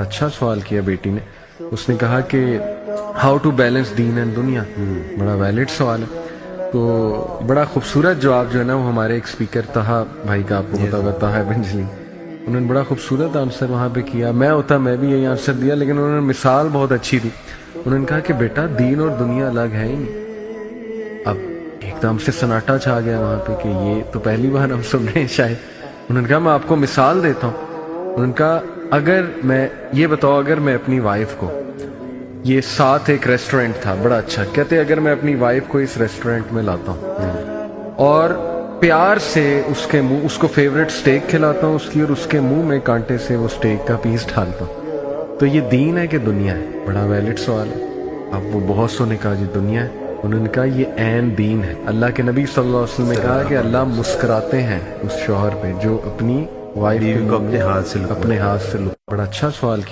اچھا سوال کیا بیٹی نے. اس نے کہا کہ ہاؤ ٹو بیلنس دین اینڈ دنیا. بڑا ویلڈ سوال ہے. تو بڑا خوبصورت جواب جو ہے نا وہ ہمارے ایک اسپیکر طہا بھائی کا، آپ کو پتا ہوگا، طہا بن جلی، انہوں نے بڑا خوبصورت آنسر وہاں پہ کیا. میں بھی یہی آنسر دیا، لیکن انہوں نے مثال بہت اچھی دی. انہوں نے کہا کہ بیٹا دین اور دنیا الگ ہے ہی نہیں. اب ایک دم سے سناٹا چھا گیا وہاں پہ کہ یہ تو پہلی بار ہم سن رہے ہیں شاید. انہوں نے کہا میں آپ کو مثال دیتا ہوں. انہوں نے کہا اگر میں یہ بتاؤ، اگر میں اپنی وائف کو، یہ ساتھ ایک ریسٹورنٹ تھا بڑا اچھا، کہتے اگر میں اپنی وائف کو اس ریسٹورنٹ میں لاتا ہوں اور پیار سے اس کو فیوریٹ سٹیک کھلاتا ہوں اس کی، اور اس کے منہ میں کانٹے سے وہ سٹیک کا پیس ڈالتا ہوں، تو یہ دین ہے کہ دنیا ہے؟ بڑا ویلڈ سوال ہے. اب وہ بہت سو نے کہا جی دنیا ہے. انہوں نے کہا یہ عین دین ہے. اللہ کے نبی صلی اللہ علیہ وسلم نے کہا کہ اللہ مسکراتے ہیں اس شوہر پہ جو اپنی وائف کو اپنے ہاتھ سے بڑا اچھا سوال کیا.